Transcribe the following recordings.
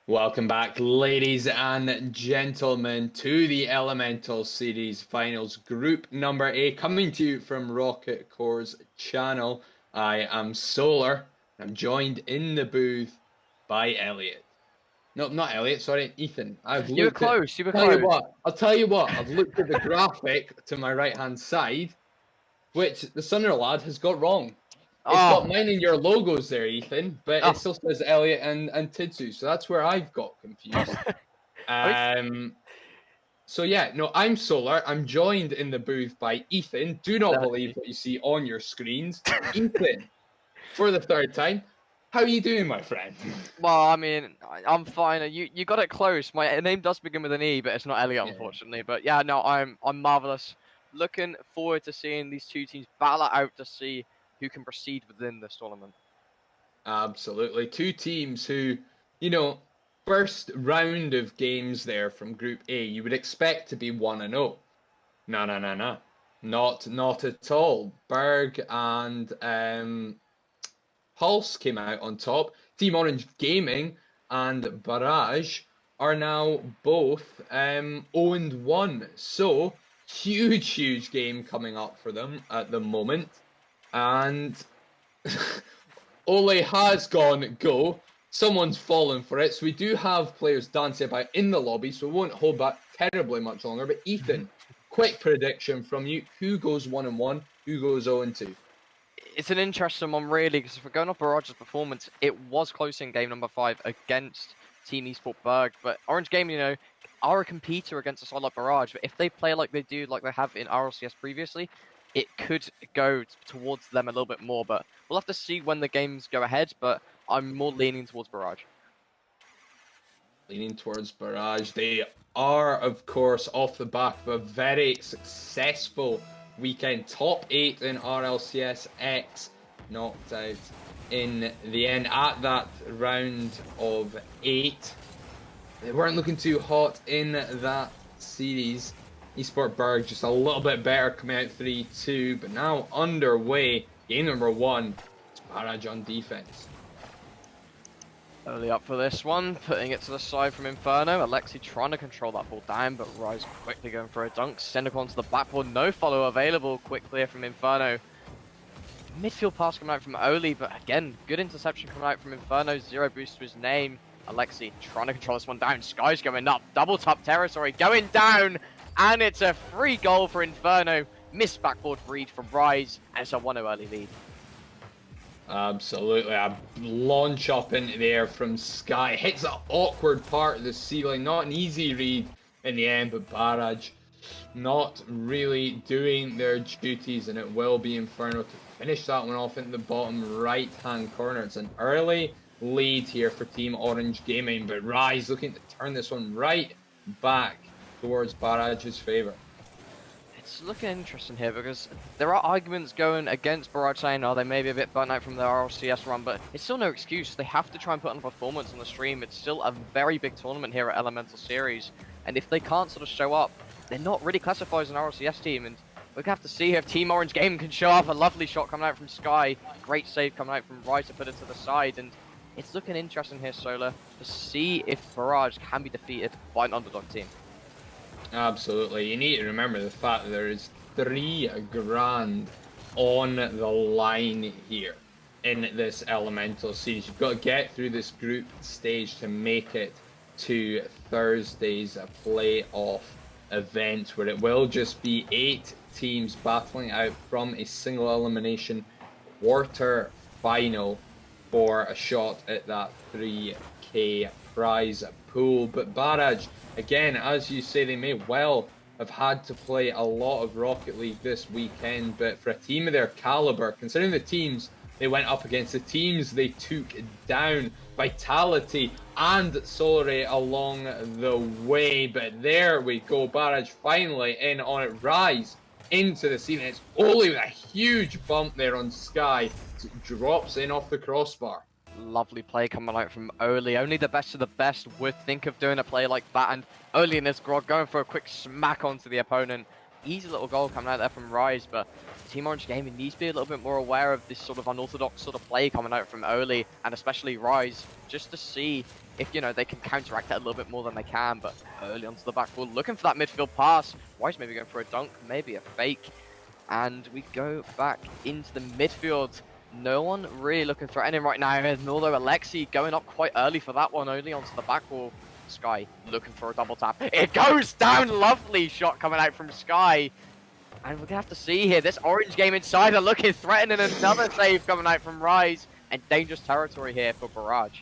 Welcome back, ladies and gentlemen, to the Elemental Series Finals, Group Number A, coming to you from Rocket Core's channel. I am Solar. I'm joined in the booth by Elliot. No, not Elliot, sorry, Ethan. You were close. You were close. I'll tell you what, I've looked at the graphic to my right-hand side, which the Sunner lad has got wrong. It's got Oh, mine and your logos there, Ethan, but it oh. still says Elliot and Tidzu, so that's where I've got confused. I mean, So yeah, no, I'm Solar. I'm joined in the booth by Ethan. Do not believe dirty. what you see on your screens. Ethan, for the third time, how are you doing, my friend? Well, I mean, I'm fine. You got it close. My name does begin with an E, but it's not Elliot, Yeah, unfortunately. But yeah, no, I'm marvelous. Looking forward to seeing these two teams battle it out to see who can proceed within this tournament. absolutely. Two teams who, you know, first round of games there from Group A, you would expect to be 1-0. No, no, no, no. Not at all. Berg and Pulse came out on top. Team Orange Gaming and Barrage are now both 0-1. So, huge game coming up for them at the moment. And Ole has gone go. Someone's fallen for it. So we do have players dancing about in the lobby, so we won't hold back terribly much longer. But Ethan, quick prediction from you. Who goes 1-1? Who goes 0-2? It's an interesting one, really, because if we're going off Barrage's performance, it was close in game number 5 against Team Esport Berg. But Orange Game, are a competitor against a side like Barrage. But if they play like they do, like they have in RLCS previously, it could go towards them a little bit more. But we'll have to see when the games go ahead. But I'm more leaning towards Barrage. Leaning towards Barrage. They are, of course, off the back of a very successful weekend. Top 8 in RLCS X, knocked out in the end at that round of 8. They weren't looking too hot in that series. Esport Berg just a little bit better, coming out 3-2, but now underway. Game number 1. It's Barrage on defense. Early up for this one, putting it to the side from Inferno. Alexi trying to control that ball down, but Rise quickly going for a dunk. Send it onto the backboard, no follow available. Quick clear from Inferno. Midfield pass coming out from Oli, but again, good interception coming out from Inferno. 0 boost to his name. Alexi trying to control this one down. Sky's going up, double top territory going down, and it's a free goal for Inferno. Missed backboard read from Rise, and it's a 1-0 early lead. Absolutely, a launch up into the air from Sky. Hits an awkward part of the ceiling. Not an easy read in the end, but Barrage not really doing their duties, and it will be Inferno to finish that one off into the bottom right-hand corner. It's an early lead here for Team Orange Gaming, but Rise looking to turn this one right back towards Barrage's favour. It's looking interesting here because there are arguments going against Barrage saying, oh, they may be a bit burnt out from their RLCS run, but it's still no excuse. They have to try and put on a performance on the stream. It's still a very big tournament here at Elemental Series, and if they can't sort of show up, they're not really classified as an RLCS team, and we're going to have to see if Team Orange Game can show up. A lovely shot coming out from Sky, great save coming out from Rice to put it to the side, and it's looking interesting here, Solar, to see if Barrage can be defeated by an underdog team. Absolutely. You need to remember the fact that there is $3,000 on the line here in this Elemental series. You've got to get through this group stage to make it to Thursday's playoff event, where it will just be 8 teams battling out from a single elimination quarter final for a shot at that 3K prize pool. But Barrage, again, as you say, they may well have had to play a lot of Rocket League this weekend, but for a team of their caliber, considering the teams they went up against, the teams they took down, Vitality and Solare along the way. But there we go, Barrage finally in on it. Rise into the scene. It's only with a huge bump there on Sky. It drops in off the crossbar. Lovely play coming out from Oli. Only the best of the best would think of doing a play like that. And Oli and his Grog going for a quick smack onto the opponent. easy little goal coming out there from Rise, but Team Orange Gaming needs to be a little bit more aware of this sort of unorthodox sort of play coming out from Oli, and especially Rise, just to see if, you know, they can counteract that a little bit more than they can. But early onto the back wall, looking for that midfield pass. Rise maybe going for a dunk, maybe a fake. And we go back into the midfield. No one really looking threatening right now, although Alexi going up quite early for that one, only onto the back wall. Sky looking for a double tap. It goes down, lovely shot coming out from Sky. And we're going to have to see here, this Orange Game insider looking threatening, another save coming out from Rise. And dangerous territory here for Barrage.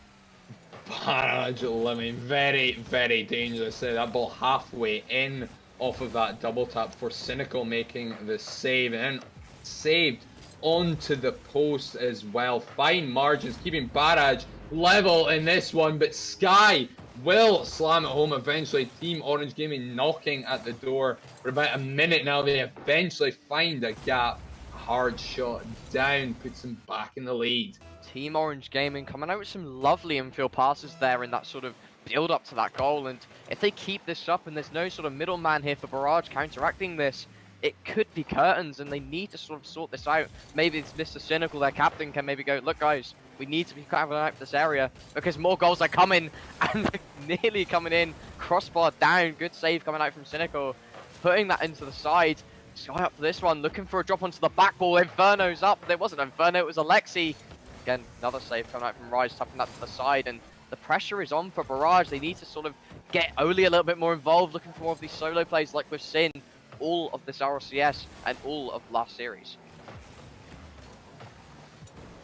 Barrage, I mean, very, very dangerous. That ball halfway in off of that double tap for Cynical making the save, and then saved onto the post as well. Fine margins, keeping Barrage level in this one, but Sky will slam it home eventually. Team Orange Gaming knocking at the door for about a minute now. They eventually find a gap. Hard shot down, puts them back in the lead. Team Orange Gaming coming out with some lovely infield passes there in that sort of build up to that goal, and if they keep this up and there's no sort of middleman here for Barrage counteracting this, it could be curtains, and they need to sort of sort this out. Maybe it's Mr. Cynical, their captain, can maybe go, look guys, we need to be having an eye for this area because more goals are coming, and nearly coming in. Crossbar down, good save coming out from Cynical, putting that into the side. Sky up for this one, looking for a drop onto the back ball. Inferno's up. It wasn't Inferno, it was Alexi. Again, another save coming out from Rise, tapping that to the side, and the pressure is on for Barrage. They need to sort of get Oli a little bit more involved, looking for more of these solo plays like we've seen all of this RLCS and all of last series.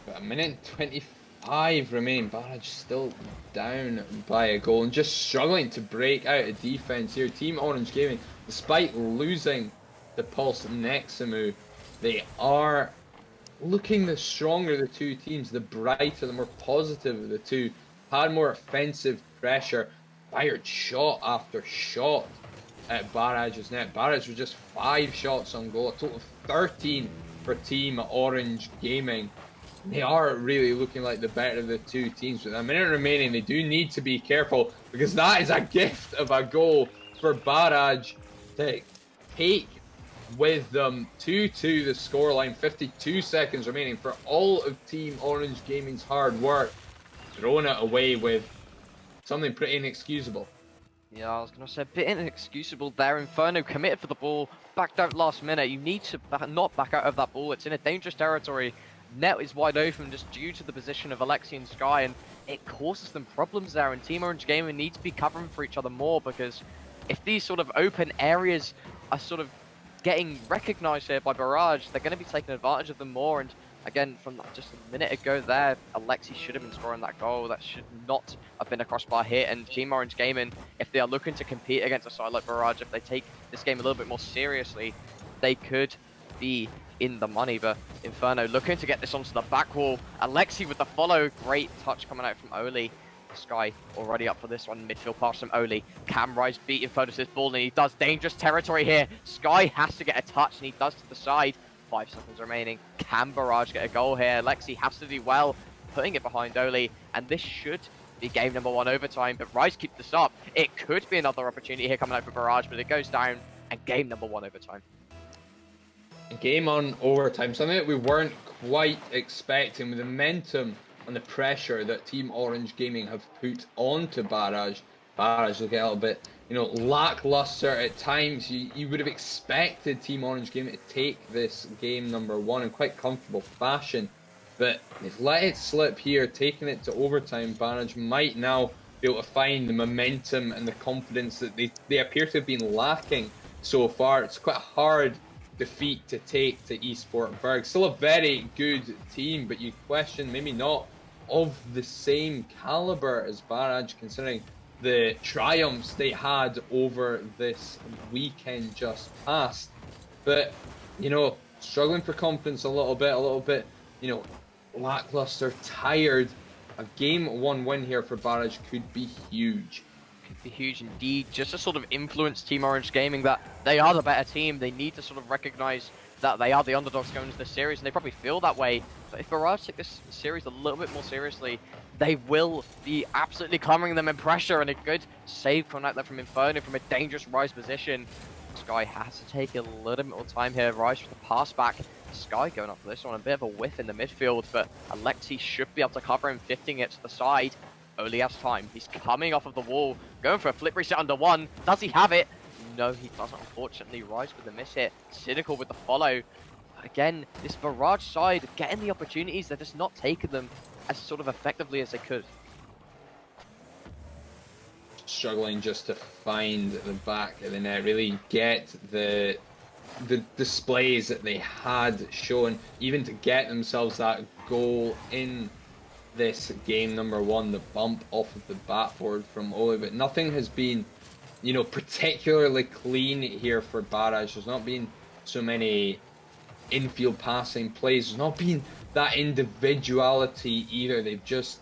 About a minute and 25 remaining. Barrage still down by a goal and just struggling to break out of defense here. Team Orange Gaming, despite losing the Pulse Neximu, they are looking the stronger of the two teams, the brighter, the more positive of the two. Had more offensive pressure, fired shot after shot at Barrage's net. Barrage was just 5 shots on goal, a total of 13 for Team Orange Gaming. They are really looking like the better of the two teams. With a minute remaining, they do need to be careful because that is a gift of a goal for Barrage to take with them. 2-2 the scoreline, 52 seconds remaining for all of Team Orange Gaming's hard work. Throwing it away with something pretty inexcusable. Yeah, I was going to say a bit inexcusable there. Inferno committed for the ball, backed out last minute. You need to not back out of that ball. It's in a dangerous territory. Net is wide open just due to the position of Alexi and Sky, and it causes them problems there. And Team Orange Gaming need to be covering for each other more, because if these sort of open areas are sort of getting recognized here by Barrage, they're going to be taking advantage of them more. And again, from just a minute ago there, Alexi should have been scoring that goal. That should not have been a crossbar hit. And Team Orange Gaming, if they are looking to compete against a side like Barrage, if they take this game a little bit more seriously, they could be in the money. But Inferno looking to get this onto the back wall. Alexi with the follow. Great touch coming out from Oli. Sky already up for this one. Midfield pass from Oli. Cam Rise beat Inferno to this ball, and he does dangerous territory here. Sky has to get a touch, and he does to the side. 5 seconds remaining. Can Barrage get a goal here? Lexi has to do well, putting it behind Oli, and this should be game number 1 overtime, but Rise keeps this up. It could be another opportunity here coming out for Barrage, but it goes down, and game number 1 overtime. Game on overtime, something that we weren't quite expecting, with the momentum and the pressure that Team Orange Gaming have put onto Barrage. Barrage looking a little bit, lackluster at times. You would have expected Team Orange Gaming to take this game number 1 in quite comfortable fashion, but they've let it slip here, taking it to overtime. Barrage might now be able to find the momentum and the confidence that they appear to have been lacking so far. It's quite a hard defeat to take to Esport Berg. Still a very good team, but you question maybe not of the same caliber as Barrage, considering the triumphs they had over this weekend just past. But, struggling for confidence a little bit, lackluster, tired. A game 1 win here for Barrage could be huge. Could be huge indeed, just to sort of influence Team Orange Gaming that they are the better team. They need to sort of recognize that they are the underdogs going into this series, and they probably feel that way. But if Barrage take this series a little bit more seriously, they will be absolutely clamoring them in pressure, and a good save coming out there from Inferno from a dangerous Rise position. Sky has to take a little bit more time here. Rise with the pass back. Sky going up for this one, a bit of a whiff in the midfield, but Alexi should be able to cover him, fitting it to the side. Only has time. He's coming off of the wall, going for a flip reset under one. Does he have it? No, he doesn't, unfortunately. Rise with the miss hit. Cynical with the follow. Again, this Barrage side getting the opportunities, they're just not taking them as sort of effectively as they could. Struggling just to find the back of the net, really get the displays that they had shown, even to get themselves that goal in this game number one, the bump off of the backboard from Ole. But nothing has been, you know, particularly clean here for Barrage. There's not been so many infield passing plays. There's not been that individuality either. They've just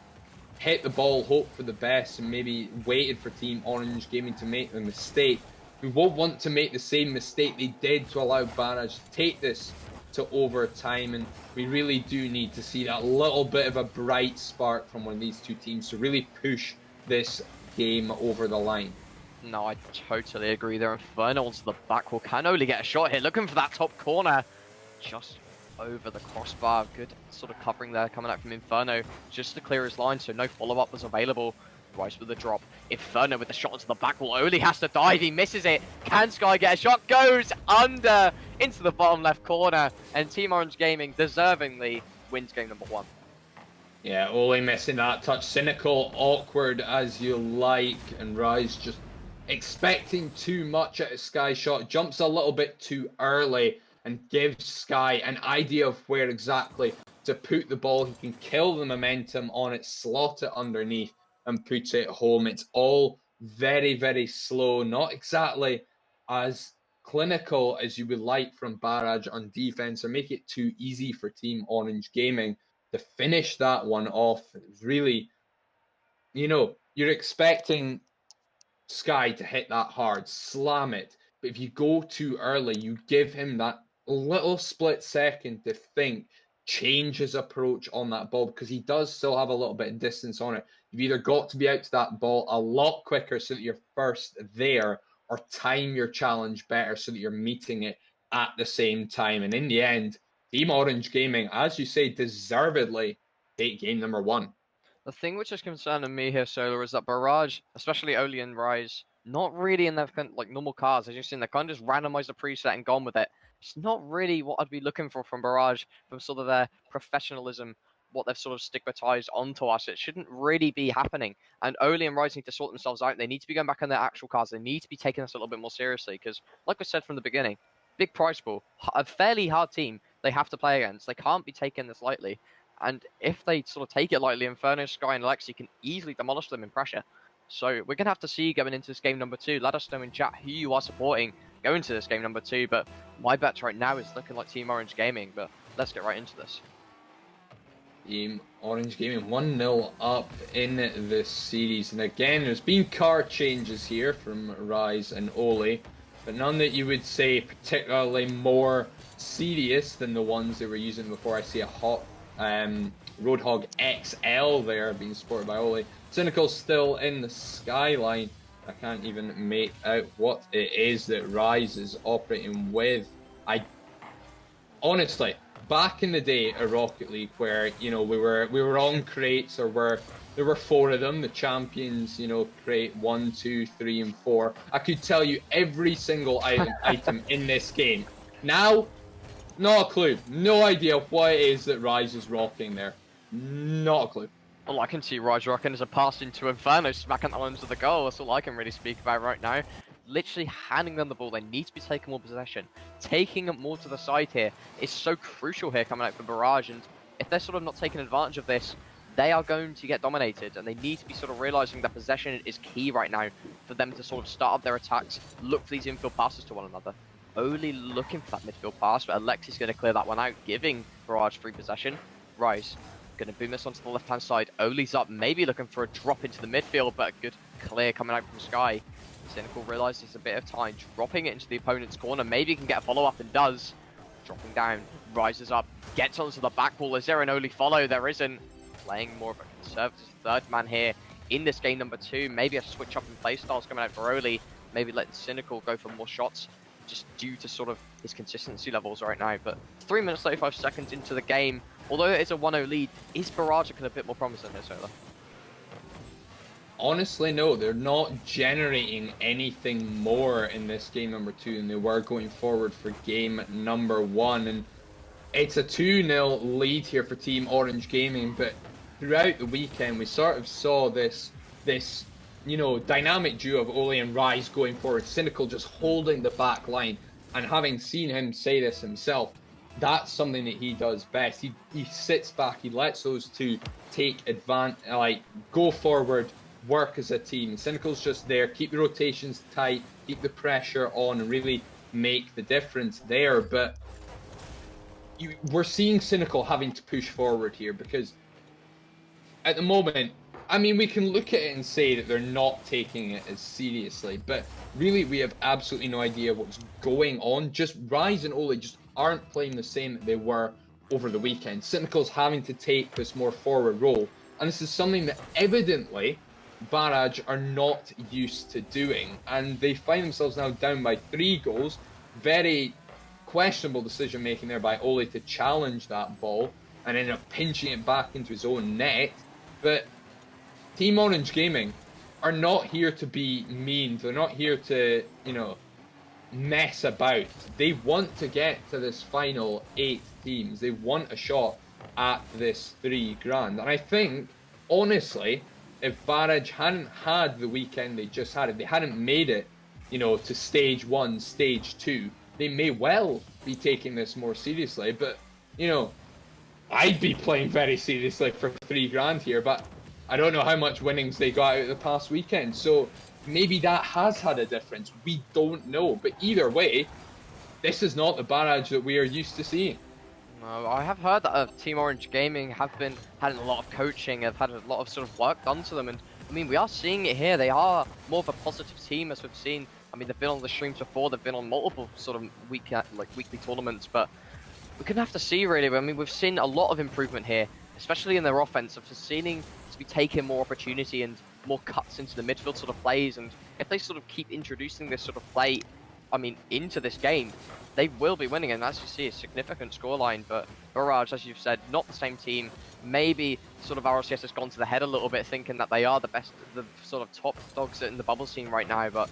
hit the ball, hoped for the best, and maybe waited for Team Orange Gaming to make the mistake. We won't want to make the same mistake they did to allow Barrage to take this to overtime, and we really do need to see that little bit of a bright spark from one of these two teams to really push this game over the line. No, I totally agree there. Inferno to the back will can only get a shot here, looking for that top corner. Just over the crossbar. Good sort of covering there coming out from Inferno just to clear his line, so no follow-up was available. Rise with the drop. Inferno with the shot into the back wall. Only has to dive. He misses it. Can Sky get a shot? Goes under into the bottom left corner. And Team Orange Gaming deservingly wins game number one. Yeah, Ole missing that touch. Cynical, awkward as you like. And Rise just expecting too much at a Sky shot. Jumps a little bit too early and gives Sky an idea of where exactly to put the ball. He can kill the momentum on it, slot it underneath, and put it home. It's all very, very slow, not exactly as clinical as you would like from Barrage on defense, or make it too easy for Team Orange Gaming to finish that one off. It was really, you know, you're expecting Sky to hit that hard, slam it, but if you go too early, you give him that little split second to think, change his approach on that ball, because he does still have a little bit of distance on it. You've either got to be out to that ball a lot quicker so that you're first there, or time your challenge better so that you're meeting it at the same time. And in the end, Team Orange Gaming, as you say, deservedly take game number one. The thing which is concerning me here, Solar, is that Barrage, especially Oli and Rise, not really in their like normal cars. As you've seen, they kind of just randomized the preset and gone with it. It's not really what I'd be looking for from Barrage, from sort of their professionalism, what they've sort of stigmatized onto us. It shouldn't really be happening. And Oli and Rise need to sort themselves out. They need to be going back on their actual cars. They need to be taking this a little bit more seriously, because, like I said from the beginning, big prize pool, a fairly hard team they have to play against. They can't be taking this lightly. And if they sort of take it lightly, Inferno, Sky, and Alexi can easily demolish them in pressure. So we're going to have to see going into this game number two. Let us know in chat who you are supporting going to this game number two. But my bet right now is looking like Team Orange Gaming. But let's get right into this. Team Orange Gaming 1-0 up in this series. And again, there's been car changes here from Rise and Ole, but none that you would say particularly more serious than the ones they were using before. I see a hot Roadhog XL there being sported by Ole. Cynical still in the skyline. I can't even make out what it is that Rise is operating with. I honestly, back in the day at Rocket League, where we were on crates, or there were 4 of them, the champions, crate 1, 2, 3, and 4. I could tell you every single item in this game. Now, not a clue. No idea what it is that Rise is rocking there. Not a clue. All I can see Rise rocking is a pass into Inferno, smacking that one into the goal. That's all I can really speak about right now. Literally handing them the ball. They need to be taking more possession. Taking it more to the side here is so crucial here coming out for Barrage. And if they're sort of not taking advantage of this, they are going to get dominated. And they need to be sort of realizing that possession is key right now for them to sort of start up their attacks, look for these infield passes to one another. Only looking for that midfield pass, but Alexi's going to clear that one out, giving Barrage free possession. Rise going to boom this onto the left-hand side. Oli's up, maybe looking for a drop into the midfield, but a good clear coming out from Sky. Cynical realizes a bit of time, dropping it into the opponent's corner. Maybe he can get a follow-up, and does. Dropping down, rises up, gets onto the back wall. Is there an Oli follow? There isn't. Playing more of a conservative third man here in this game number 2. Maybe a switch up in play styles coming out for Oli. Maybe letting Cynical go for more shots just due to sort of his consistency levels right now. But 3 minutes 35 seconds into the game, although it is a 1-0 lead, is Barrage looking a bit more promising here, Solar? Honestly, no, they're not generating anything more in this game number 2 than they were going forward for game number 1. And it's a 2-0 lead here for Team Orange Gaming, but throughout the weekend we sort of saw this dynamic duo of Oli and Rise going forward. Cynical just holding the back line, and having seen him say this himself, that's something that he does best. He sits back, he lets those two take advantage, like go forward, work as a team. Cynical's just there, keep the rotations tight, keep the pressure on, and really make the difference there. But we're seeing Cynical having to push forward here, because at the moment, I mean, we can look at it and say that they're not taking it as seriously, but really we have absolutely no idea what's going on. Just Rise and Oli just aren't playing the same that they were over the weekend. Cynical's having to take this more forward role, and this is something that evidently Barrage are not used to doing, and they find themselves now down by 3 goals. Very questionable decision making there by Oli to challenge that ball and end up pinching it back into his own net. But Team Orange Gaming are not here to be mean. They're not here to, mess about. They want to get to this final 8 teams. They want a shot at this 3 grand. And I think, honestly, if Barrage hadn't had the weekend they just had, if they hadn't made it, to stage 1, stage 2, they may well be taking this more seriously. But, I'd be playing very seriously for 3 grand here, but I don't know how much winnings they got out of the past weekend, so maybe that has had a difference. We don't know, but either way, this is not the Barrage that we are used to seeing. No, I have heard that Team Orange Gaming have been had a lot of coaching, have had a lot of sort of work done to them, and I mean we are seeing it here. They are more of a positive team, as we've seen. I mean they've been on the streams before, they've been on multiple sort of weekly tournaments, but we're gonna have to see really. I mean we've seen a lot of improvement here, especially in their offense, of seeing to be taking more opportunity and more cuts into the midfield sort of plays, and if they sort of keep introducing this sort of play, I mean, into this game, they will be winning, and as you see, a significant scoreline. But Barrage, as you've said, not the same team. Maybe sort of RLCS has gone to the head a little bit, thinking that they are the best, the sort of top dogs in the bubble scene right now. But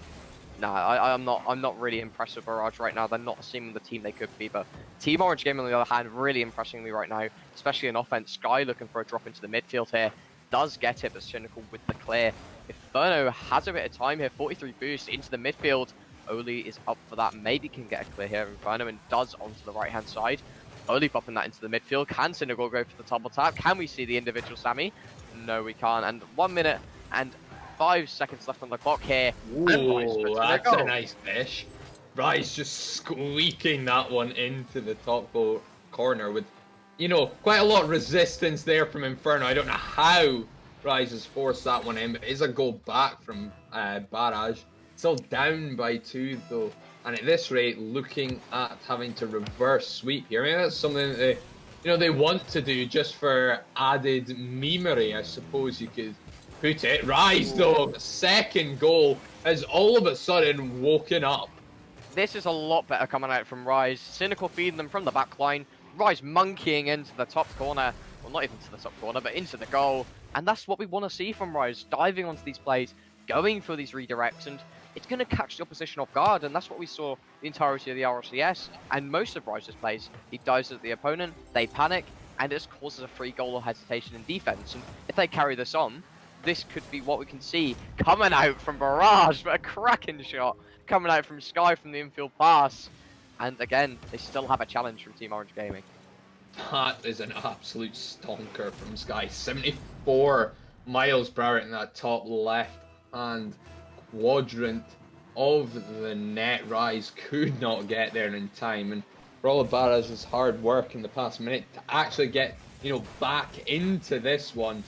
no, I'm not really impressed with Barrage right now. They're not seeming the team they could be. But Team Orange Game, on the other hand, really impressing me right now, especially in offense. Sky looking for a drop into the midfield here. Does get it, but Cynical with the clear. Inferno has a bit of time here, 43 boost into the midfield. Oli is up for that, maybe can get a clear here. Inferno, and does onto the right hand side. Oli popping that into the midfield. Can Cynical go for the double tap? Can we see the individual Sammy? No, we can't. And 1 minute and 5 seconds left on the clock here. Ooh, that's a nice fish. Rise just squeaking that one into the top corner with, quite a lot of resistance there from Inferno. I don't know how Rise has forced that one in, but it is a goal back from Barrage. Still down by 2 though, and at this rate, looking at having to reverse sweep here. I mean, that's something that they want to do just for added memery, I suppose you could put it. Rise though, second goal has all of a sudden woken up. This is a lot better coming out from Rise. Cynical feeding them from the back line. Rise monkeying into the top corner. Well, not even to the top corner, but into the goal. And that's what we want to see from Rise. Diving onto these plays, going for these redirects, and it's going to catch the opposition off guard. And that's what we saw the entirety of the RLCS. And most of Rise's plays, he dives at the opponent, they panic, and it causes a free goal or hesitation in defense. And if they carry this on, this could be what we can see coming out from Barrage, but a cracking shot coming out from Sky from the infield pass. And again, they still have a challenge from Team Orange Gaming. That is an absolute stonker from Sky. 74 miles per hour in that top left-hand quadrant of the net. Rise could not get there in time, and for all of Barrage's hard work in the past minute to actually get back into this one,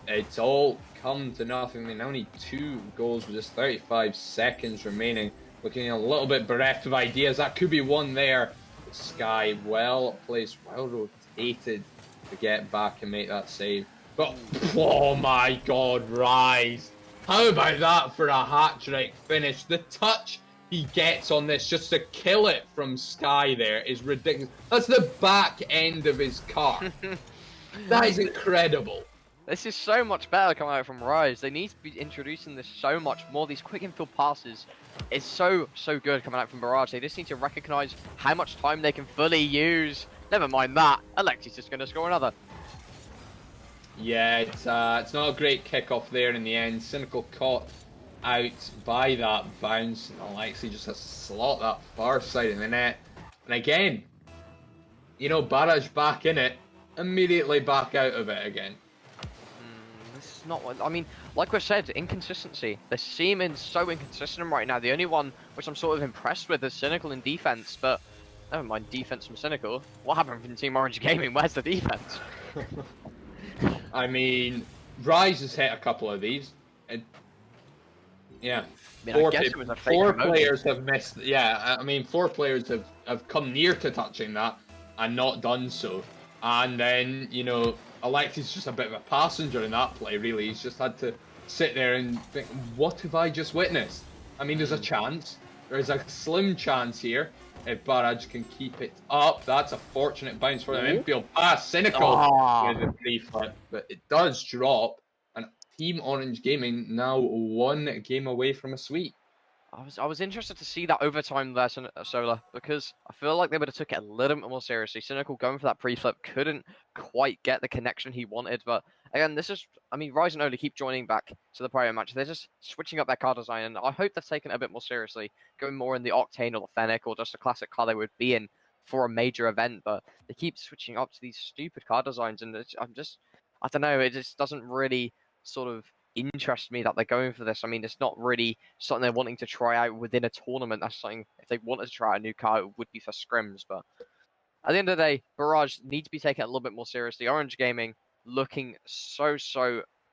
it's all come to nothing. They now need 2 goals with just 35 seconds remaining. Looking a little bit bereft of ideas. That could be one there. Sky well placed, well rotated to get back and make that save. But oh my god, Rise! How about that for a hat-trick finish? The touch he gets on this just to kill it from Sky there is ridiculous. That's the back end of his car. That is incredible. This is so much better coming out from Rise. They need to be introducing this so much more. These quick infield passes is so good coming out from Barrage. They just need to recognize how much time they can fully use. Never mind that. Alexi's just going to score another. Yeah, it's not a great kickoff there in the end. Cynical caught out by that bounce. And Alexi just has to slot that far side of the net. And again, you know, Barrage back in it, immediately back out of it again. This is not what I mean. Like we said, inconsistency. They're seeming so inconsistent right now. The only one which I'm sort of impressed with is Cynical in defense, but never mind defense from Cynical. What happened from Team Orange Gaming? Where's the defense? I mean, Rise has hit a couple of these. And, yeah. I mean, Four players have missed. Yeah, I mean, 4 players have come near to touching that and not done so. And then, you know, Alexi's just a bit of a passenger in that play, really. He's just had to sit there and think, what have I just witnessed? I mean, there's a chance. There's a slim chance here. If Barrage can keep it up, that's a fortunate bounce for them. Infield pass, Cynical with the 3-foot, but it does drop. And Team Orange Gaming now 1 game away from a sweep. I was interested to see that overtime there, Solar, because I feel like they would have took it a little bit more seriously. Cynical going for that pre-flip couldn't quite get the connection he wanted, but again, this is, I mean, Rise and Oli keep joining back to the prior match. They're just switching up their car design, and I hope they've taken it a bit more seriously, going more in the Octane or the Fennec or just a classic car they would be in for a major event, but they keep switching up to these stupid car designs, and I don't know, it just doesn't really sort of interest me that they're going for this. I mean, it's not really something they're wanting to try out within a tournament. That's something, if they wanted to try out a new car, it would be for scrims. But at the end of the day, Barrage need to be taken a little bit more seriously. Orange Gaming looking so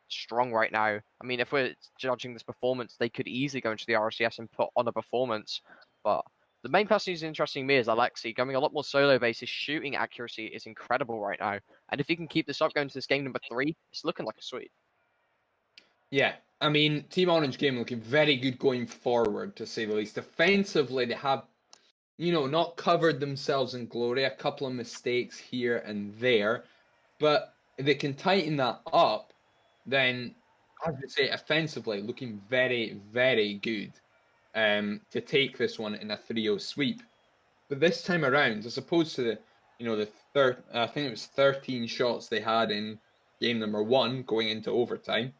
strong right now. I mean, if we're judging this performance, they could easily go into the RCS and put on a performance. But the main person who's interesting me is Alexi, going a lot more solo base. His shooting accuracy is incredible right now. And if he can keep this up going to this game number 3, it's looking like a sweep. Yeah, I mean, Team Orange Game looking very good going forward, to say the least. Defensively, they have, you know, not covered themselves in glory. A couple of mistakes here and there. But if they can tighten that up, then, I would say, offensively, looking very, very good to take this one in a 3-0 sweep. But this time around, as opposed to the, you know, I think it was 13 shots they had in game number 1 going into overtime.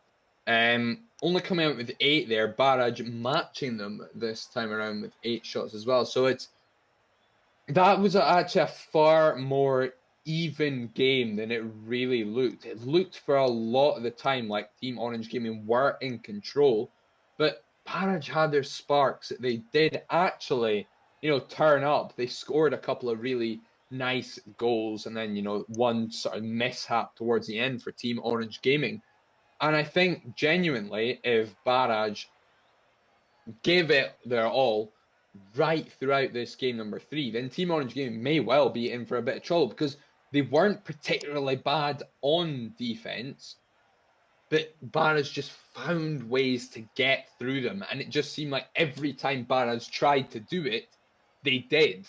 Only coming out with 8 there, Barrage matching them this time around with 8 shots as well. So that was actually a far more even game than it really looked. It looked for a lot of the time like Team Orange Gaming were in control, but Barrage had their sparks. They did actually, you know, turn up. They scored a couple of really nice goals, and then, you know, one sort of mishap towards the end for Team Orange Gaming. And I think, genuinely, if Barrage give it their all right throughout this game number 3, then Team Orange Gaming may well be in for a bit of trouble, because they weren't particularly bad on defense, but Barrage just found ways to get through them. And it just seemed like every time Barrage tried to do it, they did.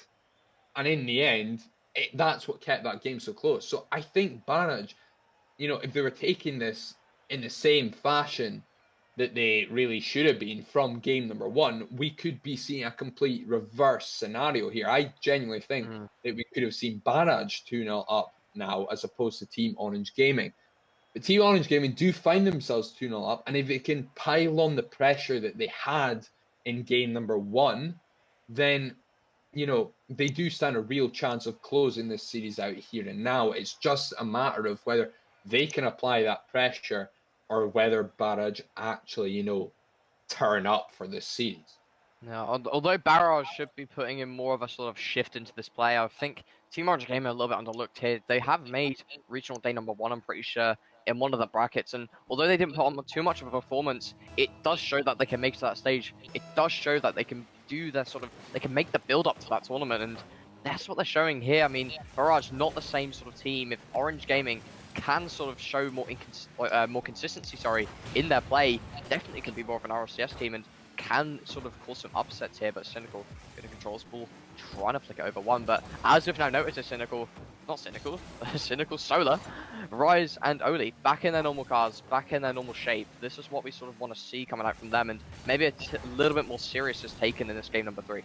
And in the end, that's what kept that game so close. So I think Barrage, you know, if they were taking this in the same fashion that they really should have been from game number 1, we could be seeing a complete reverse scenario here. I genuinely think that we could have seen Barrage 2-0 up now as opposed to Team Orange Gaming. But Team Orange Gaming do find themselves 2-0 up, and if they can pile on the pressure that they had in game number 1, then, you know, they do stand a real chance of closing this series out here and now. It's just a matter of whether they can apply that pressure or whether Barrage actually, you know, turn up for this series. Now, although Barrage should be putting in more of a sort of shift into this play, I think Team Orange Gaming are a little bit underlooked here. They have made regional day number 1, I'm pretty sure, in one of the brackets, and although they didn't put on too much of a performance, it does show that they can make it to that stage. It does show that they can do their sort of, they can make the build up to that tournament, and that's what they're showing here. I mean, Barrage not the same sort of team. If Orange Gaming can sort of show more consistency, in their play, definitely can be more of an RCS team. And can sort of cause some upsets here, but Cynical gonna control this ball, trying to flick it over one, but as we've now noticed, Cynical, Solar, Rise and Oli back in their normal cars, back in their normal shape. This is what we sort of want to see coming out from them, and maybe a little bit more serious is taken in this game number 3.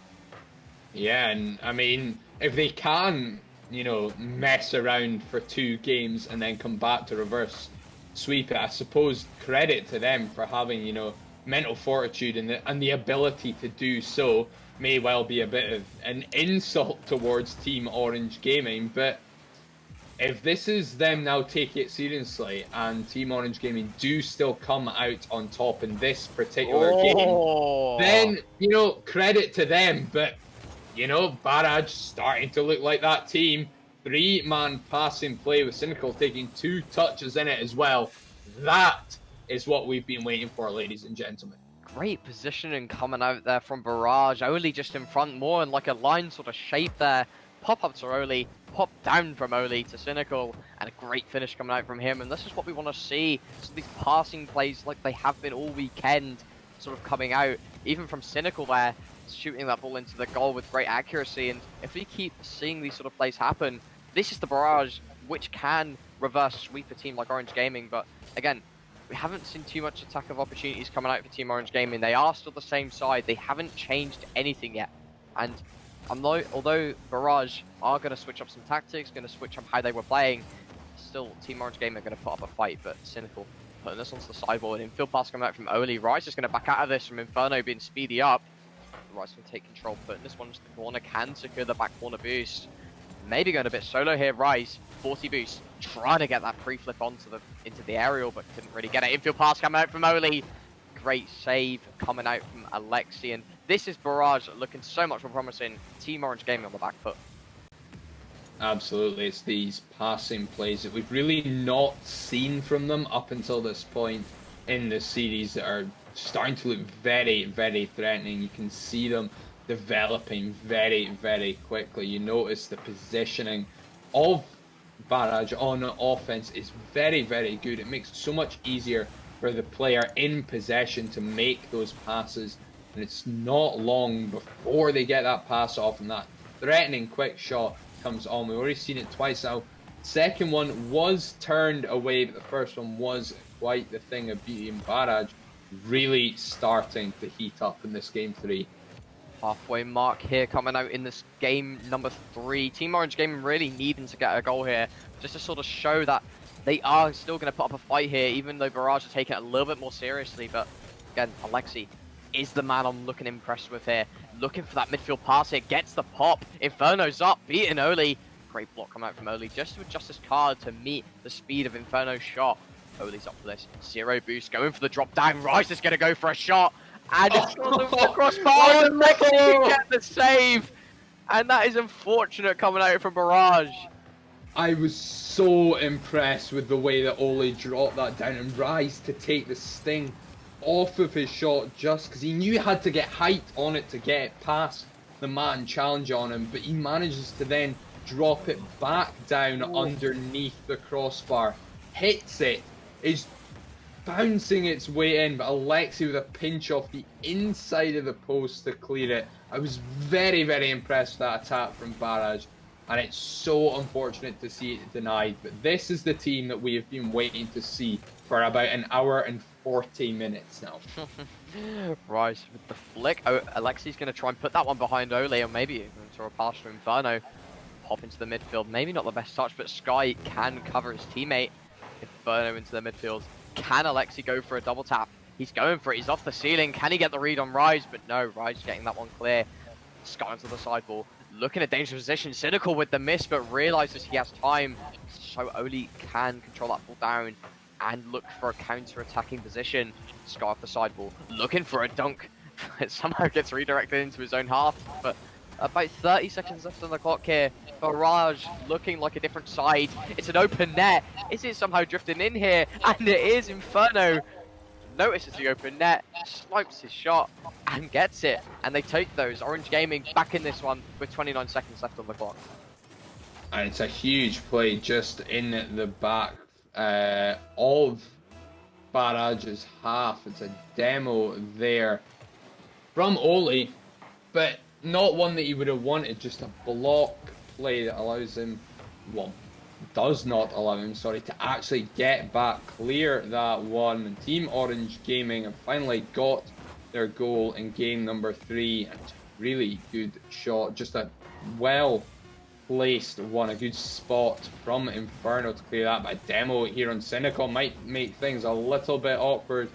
Yeah, and I mean, if they can, you know, mess around for 2 games and then come back to reverse sweep it, I suppose credit to them for having, you know, mental fortitude and the ability to do so. May well be a bit of an insult towards Team Orange Gaming, but if this is them now taking it seriously and Team Orange Gaming do still come out on top in this particular game, then, you know, credit to them. But, you know, Barrage starting to look like that team. 3-man passing play with Cynical taking 2 touches in it as well. That is what we've been waiting for, ladies and gentlemen. Great positioning coming out there from Barrage. Oli just in front, more in like a line sort of shape there. Pop up to Oli, pop down from Oli to Cynical, and a great finish coming out from him. And this is what we want to see. So these passing plays like they have been all weekend sort of coming out, even from Cynical there, shooting that ball into the goal with great accuracy. And if we keep seeing these sort of plays happen, this is the Barrage which can reverse sweep a team like Orange Gaming. But again, we haven't seen too much attack of opportunities coming out for Team Orange Gaming. They are still the same side. They haven't changed anything yet. And although Barrage are going to switch up some tactics, going to switch up how they were playing, still Team Orange Gaming are going to put up a fight. But Cynical putting this onto the sideboard. Infield pass coming out from Oli. Rice is going to back out of this from Inferno being speedy up. Rice can take control, putting this one to the corner, can secure the back corner boost. Maybe going a bit solo here. Rise, 40 boost, trying to get that pre-flip into the aerial, but couldn't really get it. Infield pass coming out from Oli. Great save coming out from Alexi, and this is Barrage looking so much more promising. Team Orange Gaming on the back foot. Absolutely, it's these passing plays that we've really not seen from them up until this point in the series that are starting to look very, very threatening. You can see them developing very, very quickly. You notice the positioning of Barrage on offense is very, very good. It makes it so much easier for the player in possession to make those passes, and it's not long before they get that pass off and that threatening quick shot comes on. We've already seen it twice now. Second one was turned away, but the first one was quite the thing of beauty, and Barrage really starting to heat up in this game 3. Halfway mark here coming out in this game number 3. Team Orange Gaming really needing to get a goal here, just to sort of show that they are still going to put up a fight here, even though Barrage are taking it a little bit more seriously. But again, Alexi is the man I'm looking impressed with here. Looking for that midfield pass here, gets the pop. Inferno's up, beating Oli. Great block coming out from Oli, just to adjust his card to meet the speed of Inferno's shot. Oli's up for this. 0 boost, going for the drop down. Rice is going to go for a shot. And it's got the crossbar, and Alexi can get the save. And that is unfortunate coming out from Barrage. I was so impressed with the way that Oli dropped that down and Rise to take the sting off of his shot, just because he knew he had to get height on it to get it past the man challenge on him, but he manages to then drop it back down underneath the crossbar, hits it, is bouncing its way in, but Alexi with a pinch off the inside of the post to clear it. I was very, very impressed with that attack from Barrage, and it's so unfortunate to see it denied, but this is the team that we have been waiting to see for about an hour and 40 minutes now. Rise with the flick. Oh, Alexi's going to try and put that one behind Ole, or maybe even throw a pass to Inferno. Hop into the midfield. Maybe not the best touch, but Sky can cover his teammate. Inferno into the midfield. Can Alexi go for a double tap? He's going for it. He's off the ceiling. Can he get the read on Rise? But no, Rise getting that one clear. Sky onto the sideball. Looking at dangerous position. Cynical with the miss, but realizes he has time. So Oli can control that ball down and look for a counter-attacking position. Sky off the sideball. Looking for a dunk. It somehow gets redirected into his own half. But about 30 seconds left on the clock here. Barrage looking like a different side. It's an open net. Is it somehow drifting in here? And it is. Inferno notices the open net, swipes his shot, and gets it. And they take those. Orange Gaming back in this one with 29 seconds left on the clock. And it's a huge play just in the back of Barrage's half. It's a demo there. from Oli, but not one that he would have wanted, just a block play that allows him, well, does not allow him, sorry, to actually get back, clear that one. And Team Orange Gaming have finally got their goal in game number 3, and really good shot, just a well placed one, a good spot from Inferno to clear that, but a demo here on Cynical might make things a little bit awkward.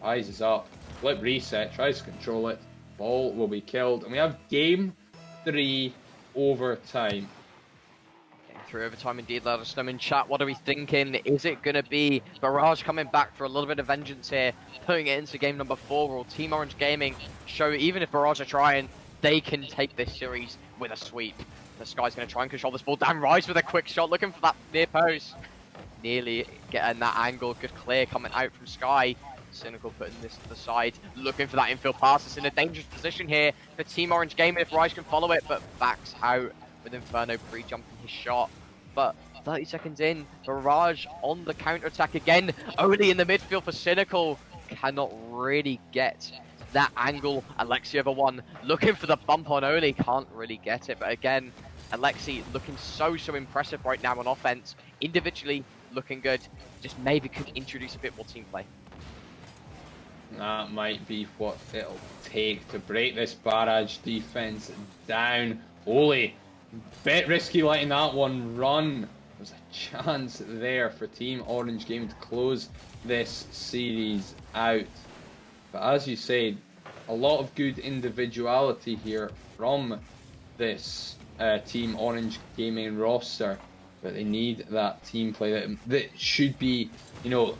Eyes is up, flip reset, tries to control it, ball will be killed, and we have game 3 overtime. Getting through overtime indeed, let us know in chat, what are we thinking? Is it going to be Barrage coming back for a little bit of vengeance here, putting it into game number 4, or Team Orange Gaming show, even if Barrage are trying, they can take this series with a sweep? The Sky's going to try and control this ball. Dan Rise with a quick shot, looking for that near post. Nearly getting that angle. Good clear coming out from Sky. Cynical putting this to the side, looking for that infield pass. It's in a dangerous position here for Team Orange Gaming if Rise can follow it, but backs out with Inferno pre-jumping his shot. But 30 seconds in, Barrage on the counter-attack again. Only in the midfield for Cynical. Cannot really get that angle. Alexi over one, looking for the bump on Oli, can't really get it. But again, Alexi looking so impressive right now on offense. Individually looking good, just maybe could introduce a bit more team play. That might be what it'll take to break this Barrage defense down. Oli, bit risky letting that one run. There's a chance there for Team Orange Gaming to close this series out. But as you said, a lot of good individuality here from this Team Orange Gaming roster, but they need that team play that should be, you know,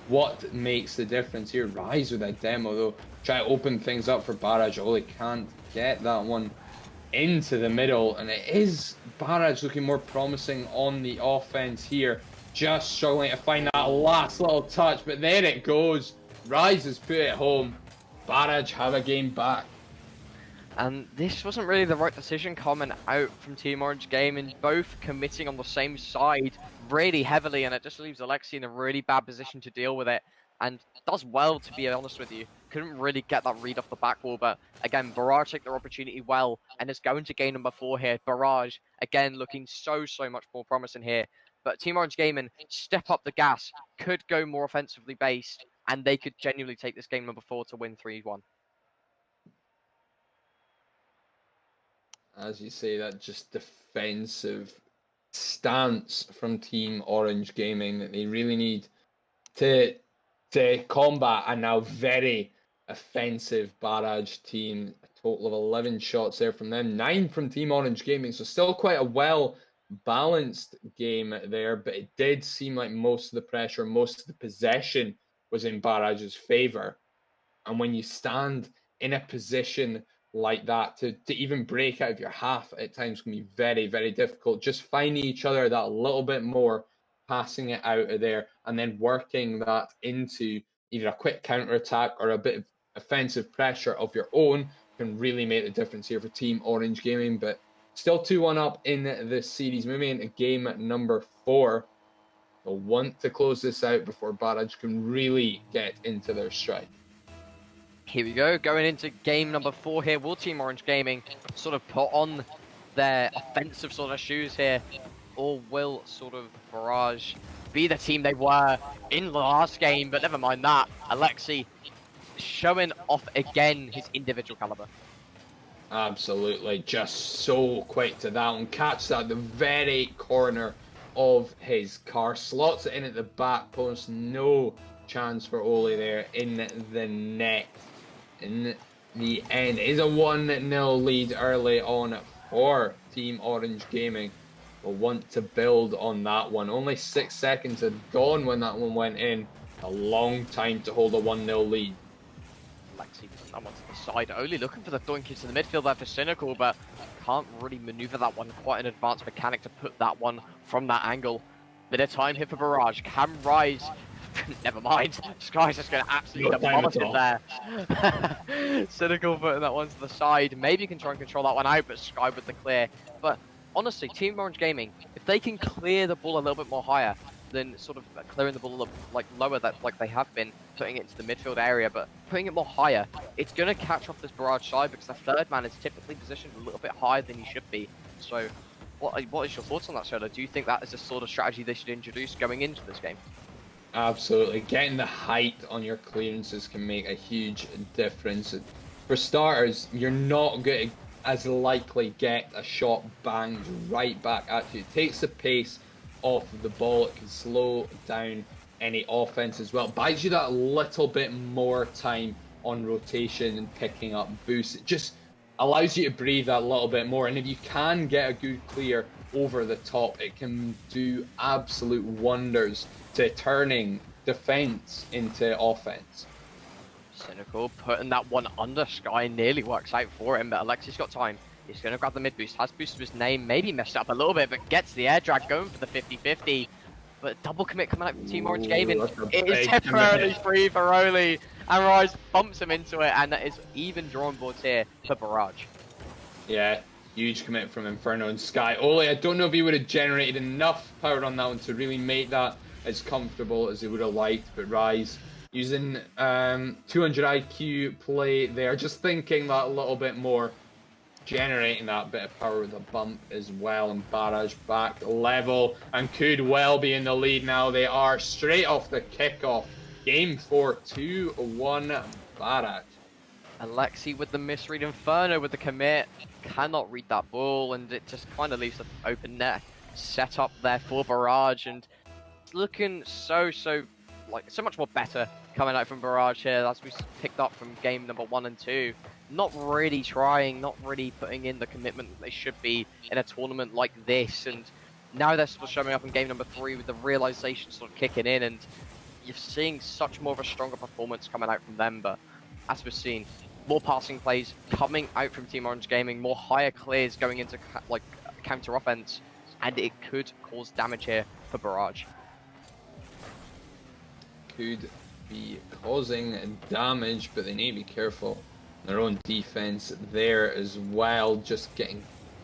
what makes the difference here. Rise with a demo though, try to open things up for Barrage. Oli can't get that one into the middle, and it is Barrage looking more promising on the offense here, just struggling to find that last little touch, but there it goes. Rise has put it home. Barrage have a game back. And this wasn't really the right decision coming out from Team Orange Gaming, both committing on the same side really heavily, and it just leaves Alexi in a really bad position to deal with it. And does well, to be honest with you. Couldn't really get that read off the back wall, but again, Barrage take their opportunity well, and is going to game number 4 here. Barrage, again, looking so much more promising here. But Team Orange Gaming step up the gas, could go more offensively based, and they could genuinely take this game number 4 to win 3-1. As you say, that just defensive stance from Team Orange Gaming that they really need to combat a now very offensive Barrage team. A total of 11 shots there from them, 9 from Team Orange Gaming, so still quite a well balanced game there, but it did seem like most of the pressure, most of the possession was in Barrage's favor. And when you stand in a position like that, to even break out of your half at times can be very difficult. Just finding each other that little bit more, passing it out of there, and then working that into either a quick counter attack or a bit of offensive pressure of your own can really make the difference here for Team Orange Gaming. But still 2-1 up in this series, moving into game number 4. They'll want to close this out before Barrage can really get into their stride. Here we go, going into game number 4 here. Will Team Orange Gaming sort of put on their offensive sort of shoes here? Or will sort of Barrage be the team they were in the last game? But never mind that. Alexi showing off again his individual caliber. Absolutely, just so quick to that one. Catch that at the very corner of his car. Slots it in at the back post. No chance for Oli there in the net. In the end, it is a 1-0 lead early on for Team Orange Gaming. Will want to build on that one. Only 6 seconds had gone when that one went in. A long time to hold a 1-0 lead. Alexi putting that one to the side. Only looking for the doink into the midfield there for Cynical, but can't really maneuver that one. Quite an advanced mechanic to put that one from that angle. Bit of time here for Barrage. Can Rise. Never mind. Sky's just going to absolutely demolish it there. Cynical putting that one to the side. Maybe you can try and control that one out, but Sky with the clear. But honestly, Team Orange Gaming, if they can clear the ball a little bit more higher, than sort of clearing the ball like lower that like they have been, putting it into the midfield area, but putting it more higher, it's going to catch off this Barrage side because the third man is typically positioned a little bit higher than he should be. So what is your thoughts on that, Soda? Do you think that is the sort of strategy they should introduce going into this game? Absolutely. Getting the height on your clearances can make a huge difference. For starters, you're not going to as likely get a shot banged right back at you. It takes the pace off the ball. It can slow down any offense as well. It buys you that little bit more time on rotation and picking up boosts. It just allows you to breathe that little bit more. And if you can get a good clear over the top, it can do absolute wonders to turning defense into offense. Cynical putting that one under Sky nearly works out for him, but Alexi's got time. He's going to grab the mid boost, has boosted his name, maybe messed up a little bit, but gets the air drag going for the 50-50. But double commit coming out from Team Orange Gaming. It is temporarily free for Oli, and Rise bumps him into it, and that is even drawn boards here for Barrage. Yeah, huge commit from Inferno and Sky. Oli, I don't know if he would have generated enough power on that one to really make that as comfortable as he would have liked, but Rise using 200 IQ play there, just thinking that a little bit more, generating that bit of power with a bump as well, and Barrage back level and could well be in the lead now. They are straight off the kickoff. Game 4, 2-1 Barrage. Alexi with the misread, Inferno with the commit, cannot read that ball, and it just kind of leaves an open net set up there for Barrage, and it's looking so much more better coming out from Barrage here, as we picked up from game number 1 and 2. Not really trying, not really putting in the commitment that they should be in a tournament like this, and now they're sort of showing up in game number 3 with the realization sort of kicking in, and you're seeing such more of a stronger performance coming out from them. But as we've seen, more passing plays coming out from Team Orange Gaming, more higher clears going into like counter offense, and it could cause damage here for Barrage. Could be causing damage, but they need to be careful. Their own defense there as well, just getting,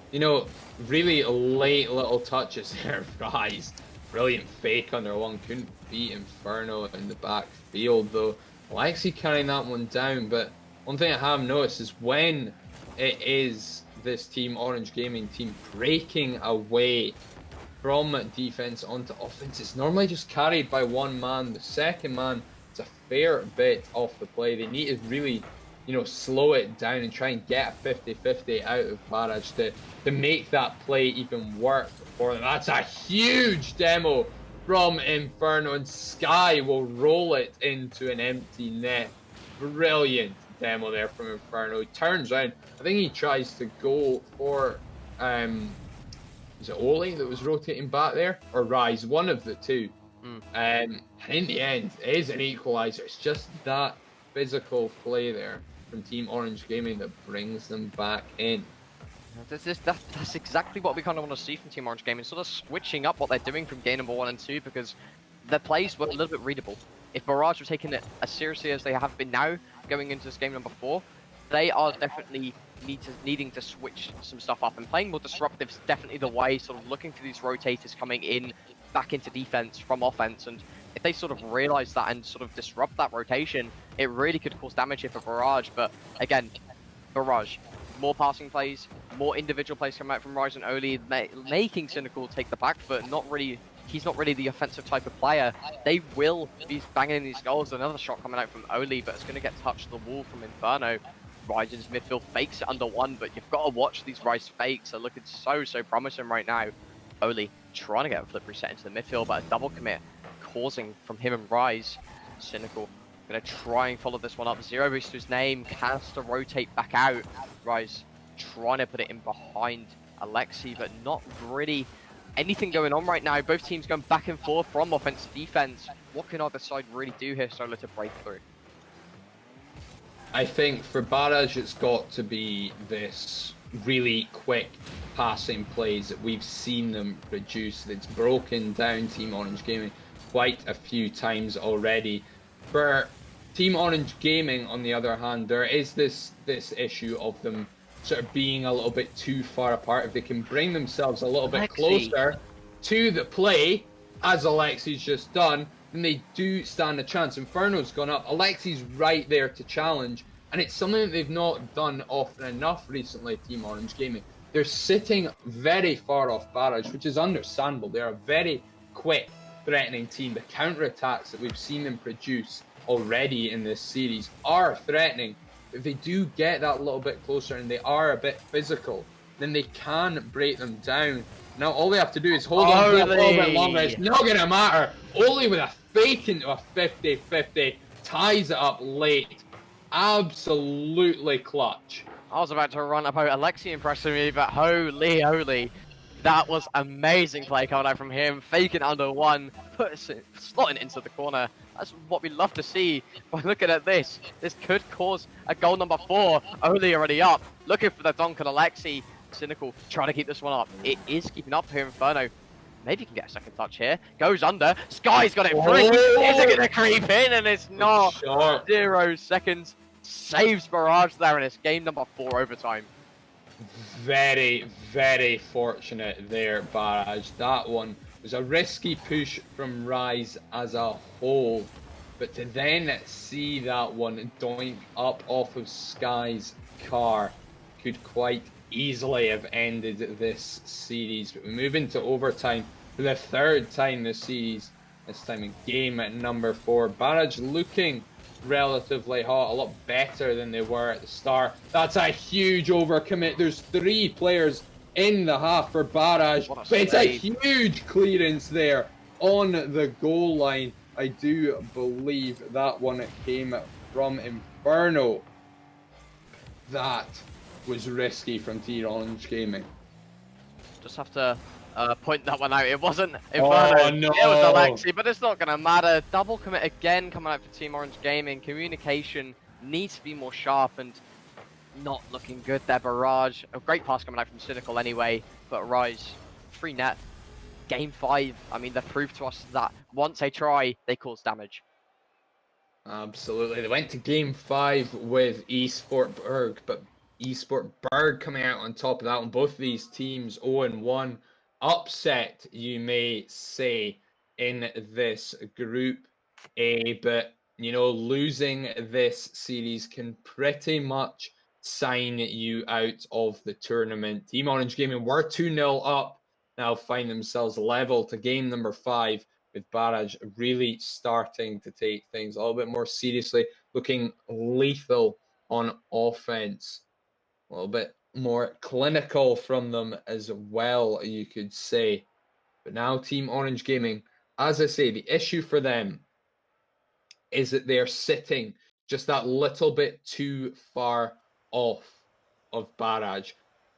you know, really late little touches there. Rise, brilliant fake on their one, couldn't beat Inferno in the backfield though. Alexi carrying that one down, but one thing I have noticed is when it is this Team Orange Gaming team breaking away from defense onto offense, it's normally just carried by one man. The second man, it's a fair bit off the play. They need to really, you know, slow it down and try and get a 50-50 out of Barrage to make that play even work for them. That's a huge demo from Inferno, and Sky will roll it into an empty net. Brilliant demo there from Inferno. He turns around. I think he tries to go for, was it Oli that was rotating back there? Or Rise, one of the two. And in the end, it is an equalizer. It's just that physical play there from Team Orange Gaming that brings them back in. That's exactly what we kind of want to see from Team Orange Gaming, sort of switching up what they're doing from game number 1 and 2, because their plays were a little bit readable. If Barrage were taking it as seriously as they have been now, going into this game number 4, they are definitely needing to switch some stuff up, and playing more disruptive is definitely the way, sort of looking for these rotators coming in back into defense from offense, and if they sort of realize that and sort of disrupt that rotation, it really could cause damage here for Barrage. But again, Barrage, more passing plays, more individual plays come out from Rise and Oli, making Cynical take the back foot. He's not really the offensive type of player. They will be banging in these goals. Another shot coming out from Oli, but it's going to get touched to the wall from Inferno. Rise's midfield fakes it under one, but you've got to watch these Rise fakes. They're looking so promising right now. Oli trying to get a flip reset into the midfield, but a double commit causing from him and Rise. Cynical going to try and follow this one up. Zero boost to his name, has to rotate back out. Rise trying to put it in behind Alexi, but not really anything going on right now. Both teams going back and forth from offense to defense. What can either side really do here, Solar, to break through? I think for Barrage, it's got to be this really quick passing plays that we've seen them produce. That's broken down Team Orange Gaming quite a few times already. For Team Orange Gaming, on the other hand, there is this issue of them sort of being a little bit too far apart. If they can bring themselves a little bit closer to the play, as Alexi's just done, then they do stand a chance. Inferno's gone up. Alexi's right there to challenge, and it's something that they've not done often enough recently, Team Orange Gaming. They're sitting very far off Barrage, which is understandable. They're a very quick, threatening team. The counterattacks that we've seen them produce already in this series are threatening. If they do get that little bit closer and they are a bit physical, then they can break them down. Now all they have to do is hold on to that a little bit longer. It's not going to matter. Only with a fake into a 50-50 ties it up late. Absolutely clutch. I was about to run about Alexi impressing me, but holy, that was amazing play coming out from him, faking under one, slotting into the corner. That's what we love to see. By looking at this could cause a goal number 4. Oli already up, looking for the dunk on Alexi. Cynical trying to keep this one up. It is keeping up here, Inferno. Maybe he can get a second touch here. Goes under. Sky's got it free. Is it going to creep in? And it's not. 0 seconds. Saves Barrage there, and it's game number 4 overtime. Very, very fortunate there, Barrage. That one was a risky push from Rise as a whole. But to then see that one doink up off of Sky's car could quite easily have ended this series. But we move into overtime for the 3rd time this series. This time in game number 4. Barrage looking relatively hot, a lot better than they were at the start. That's a huge overcommit. There's 3 players in the half for Barrage, but it's a huge clearance there on the goal line. I do believe that one came from Inferno. That was risky from Team Orange Gaming. Just have to point that one out. It wasn't Inferno. Oh, no. It was Alexi, but it's not going to matter. Double commit again coming out for Team Orange Gaming. Communication needs to be more sharp and not looking good there. Barrage. A great pass coming out from Cynical anyway, but Rise. Free net. Game 5. I mean, they've proved to us that once they try, they cause damage. Absolutely. They went to game 5 with Esport Berg, but Esport Berg coming out on top of that one. Both of these teams 0-1. Upset, you may say, in this group A, but you know, losing this series can pretty much sign you out of the tournament. Team Orange Gaming were 2-0 up, now find themselves level to game number 5, with Barrage really starting to take things a little bit more seriously, looking lethal on offense. A little bit more clinical from them as well, you could say. But now Team Orange Gaming, as I say, the issue for them is that they're sitting just that little bit too far off of Barrage.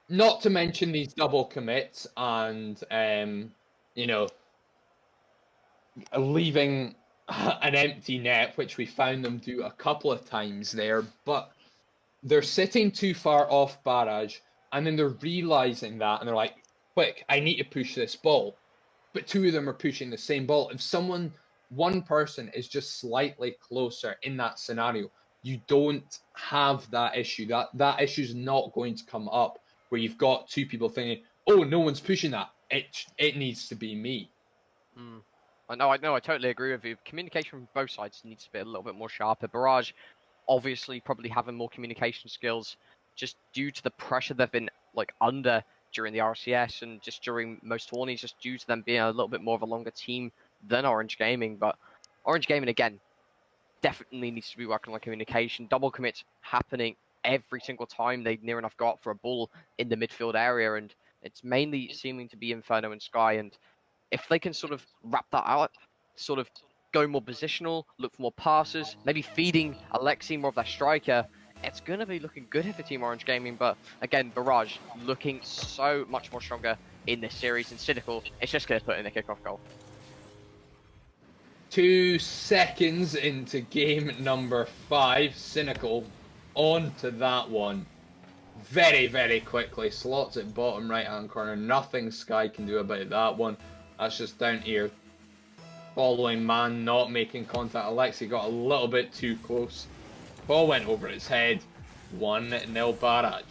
Not to mention these double commits and, you know, leaving an empty net, which we found them do a couple of times there, but they're sitting too far off Barrage, and then they're realizing that, and they're like, quick, I need to push this ball. But 2 of them are pushing the same ball. If one person is just slightly closer in that scenario, you don't have that issue. That issue is not going to come up where you've got 2 people thinking, oh, no one's pushing that. It needs to be me. I know, I totally agree with you. Communication from both sides needs to be a little bit more sharper. Barrage, obviously, probably having more communication skills just due to the pressure they've been under during the RCS and just during most tourneys, just due to them being a little bit more of a longer team than Orange Gaming. But Orange Gaming, again, definitely needs to be working on communication. Double commits happening every single time they near enough go up for a ball in the midfield area, and it's mainly seeming to be Inferno and Sky. And if they can sort of wrap that out, sort of go more positional, look for more passes, maybe feeding Alexi more of that striker, it's going to be looking good here for Team Orange Gaming. But again, Barrage looking so much more stronger in this series, and Cynical, it's just going to put in the kickoff goal. 2 seconds into game number 5, Cynical onto that one. Very, very quickly, slots it bottom right-hand corner. Nothing Sky can do about that one. That's just down here. Following man, not making contact. Alexi got a little bit too close. Ball went over his head. 1-0 Barrage.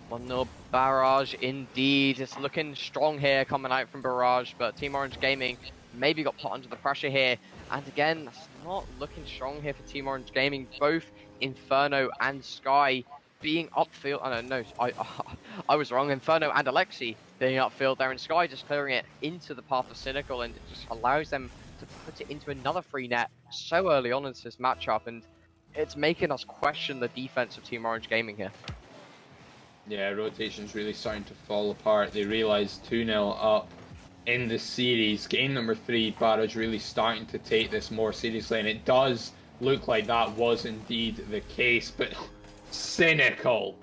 1-0 Barrage indeed. It's looking strong here coming out from Barrage, but Team Orange Gaming maybe got put under the pressure here. And again, that's not looking strong here for Team Orange Gaming. Both Inferno and Sky being upfield. Oh, no, I was wrong. Inferno and Alexi being upfield there, and Sky just clearing it into the path of Cynical, and it just allows them to put it into another free net so early on into this matchup, and it's making us question the defense of Team Orange Gaming here. Yeah, rotation's really starting to fall apart. They realize 2-0 up in the series. Game number 3, Barrage really starting to take this more seriously, and it does look like that was indeed the case, but Cynical,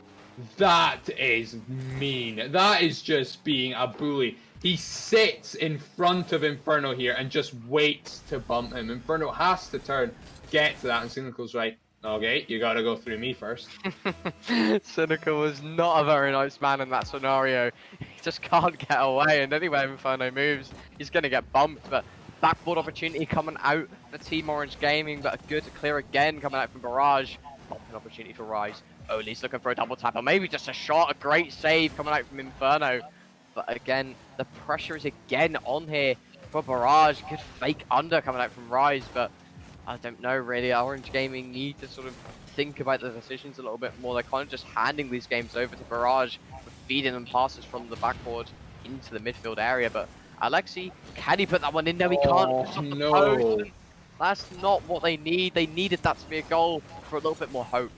that is mean. That is just being a bully. He sits in front of Inferno here and just waits to bump him. Inferno has to turn, get to that, and Cynical's right. Okay, you gotta go through me first. Cynical was not a very nice man in that scenario. He just can't get away, and anywhere Inferno moves, he's gonna get bumped. But backboard opportunity coming out for Team Orange Gaming, but a good clear again coming out from Barrage. Bumping opportunity for Rise. Oli's looking for a double tap, or maybe just a shot, a great save coming out from Inferno. But again, the pressure is again on here for Barrage. Good fake under coming out from Rise, but I don't know really. Orange Gaming need to sort of think about the decisions a little bit more. They're kind of just handing these games over to Barrage, feeding them passes from the backboard into the midfield area. But Alexi, can he put that one in? No, he can't. Oh, no. That's not what they need. They needed that to be a goal for a little bit more hope.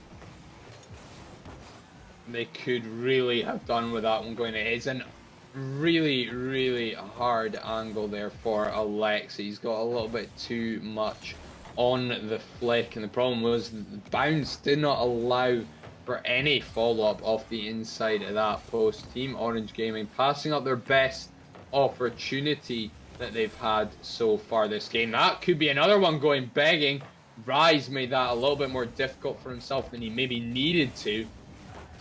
They could really have done with that one going in. It's an really, really hard angle there for Alexi. He's got a little bit too much on the flick, and the problem was the bounce did not allow for any follow-up off the inside of that post. Team Orange Gaming passing up their best opportunity that they've had so far this game. That could be another one going begging. Rise made that a little bit more difficult for himself than he maybe needed to.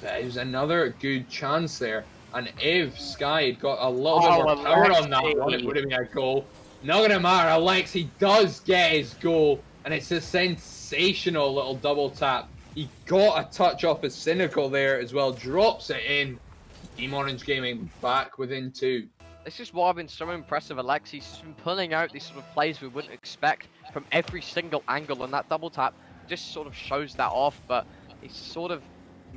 But it was another good chance there, and if Sky had got a little bit more power on that one, it would have been a goal. Not gonna matter, Alexi does get his goal, and it's a sensational little double tap. He got a touch off his Cynical there as well, drops it in. Team Orange Gaming back within 2. This is why I've been so impressed with Alexi. He's been pulling out these sort of plays we wouldn't expect from every single angle, and that double tap just sort of shows that off, but he sort of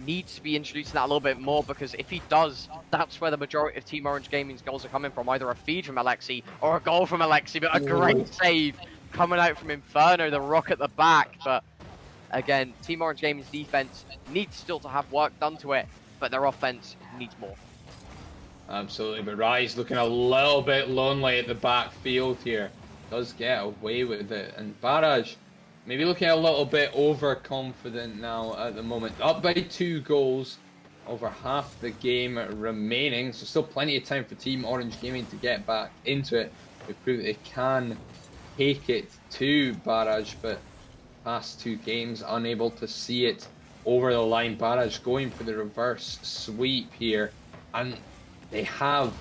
needs to be introduced to that a little bit more, because if he does, that's where the majority of Team Orange Gaming's goals are coming from, either a feed from Alexi or a goal from Alexi, but a great save coming out from Inferno, the rock at the back. But again, Team Orange Gaming's defense needs still to have work done to it, but their offense needs more. Absolutely, but Rise looking a little bit lonely at the backfield here. Does get away with it, and Barrage maybe looking a little bit overconfident now at the moment. Up by 2 goals, over half the game remaining, so still plenty of time for Team Orange Gaming to get back into it. They prove that they can take it to Barrage, but past 2 games unable to see it over the line. Barrage going for the reverse sweep here, and they have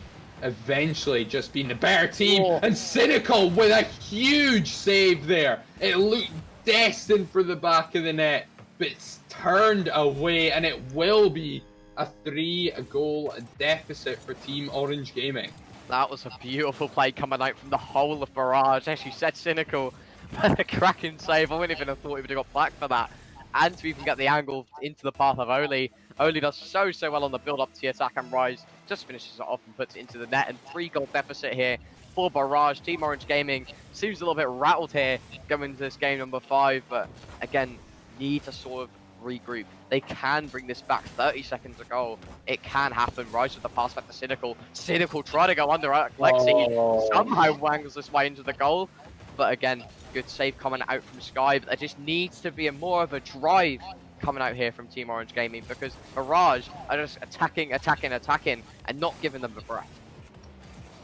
eventually just been the better team. And Cynical with a huge save there. It looked destined for the back of the net, but it's turned away, and it will be a 3-goal deficit for Team Orange Gaming. That was a beautiful play coming out from the whole of Barrage. As you said, Cynical, a cracking save. I wouldn't even have thought he would have got black for that. And to even get the angle into the path of Oli. Oli does so well on the build-up to the attack, and Rise just finishes it off and puts it into the net. And 3-goal deficit here for Barrage. Team Orange Gaming seems a little bit rattled here going into this game number 5, but again, need to sort of regroup. They can bring this back. 30 seconds ago, it can happen. Rise with the pass back to Cynical. Cynical trying to go under Alexi. Somehow wangles this way into the goal, but again, good save coming out from Sky. But there just needs to be more of a drive coming out here from Team Orange Gaming, because Barrage are just attacking, and not giving them the breath.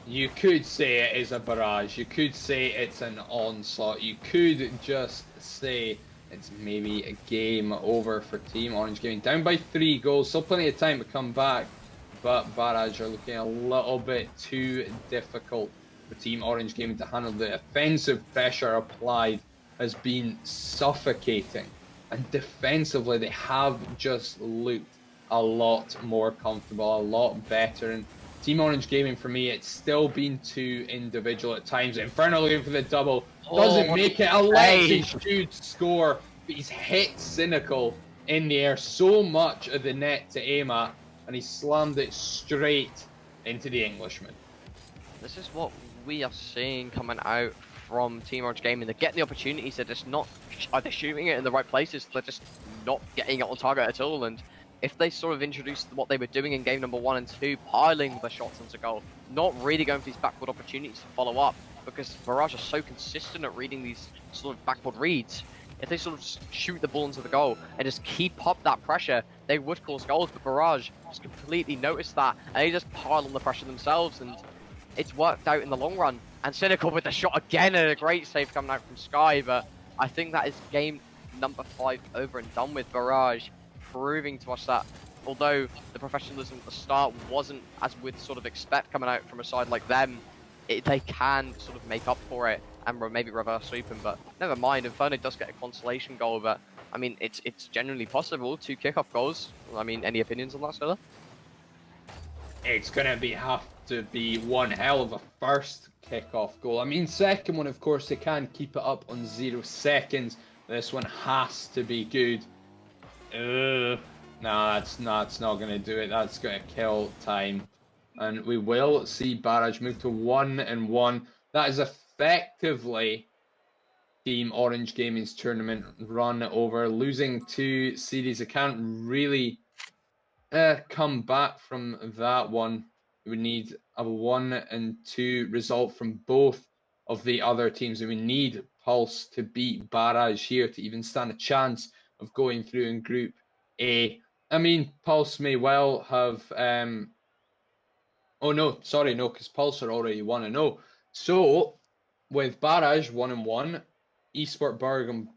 You could say it is a barrage. You could say it's an onslaught. You could just say it's maybe a game over for Team Orange Gaming. Down by 3 goals, still plenty of time to come back, but Barrage are looking a little bit too difficult for Team Orange Gaming to handle. The offensive pressure applied has been suffocating, and defensively they have just looked a lot more comfortable, a lot better, and Team Orange Gaming, for me, it's still been too individual at times. Inferno looking for the double. Oh, Doesn't what a make it. Alexi save! should score, but he's hit Cynical in the air so much of the net to aim at, and he slammed it straight into the Englishman. This is what we are seeing coming out from Team Orange Gaming. They're getting the opportunities, they're just not either shooting it in the right places, they're just not getting it on target at all. And if they sort of introduced what they were doing in game number 1 and 2, piling the shots into goal, not really going for these backward opportunities to follow up, because Barrage are so consistent at reading these sort of backward reads. If they sort of just shoot the ball into the goal and just keep up that pressure, they would cause goals. But Barrage just completely noticed that, and they just pile on the pressure themselves, and it's worked out in the long run. And Cynical with the shot again, and a great save coming out from Sky. But I think that is game number 5 over and done with. Barrage proving to us that although the professionalism at the start wasn't as we'd sort of expect coming out from a side like them, they can sort of make up for it and maybe reverse sweep them. But never mind, Inferno does get a consolation goal. But I mean, it's genuinely possible. 2 kickoff goals. I mean, any opinions on that, Stella? It's going to have to be one hell of a first kickoff goal. I mean, second one, of course, they can keep it up on 0 seconds. This one has to be good. No, that's not going to do it. That's going to kill time. And we will see Barrage move to 1-1. That is effectively Team Orange Gaming's tournament run over. Losing 2 series, they can't really come back from that one. We need a 1-2 result from both of the other teams, and we need Pulse to beat Barrage here to even stand a chance of going through in Group A. I mean, Pulse may well have. Oh no, sorry, no, because Pulse are already 1-0. So with Barrage 1-1, Esport Berg and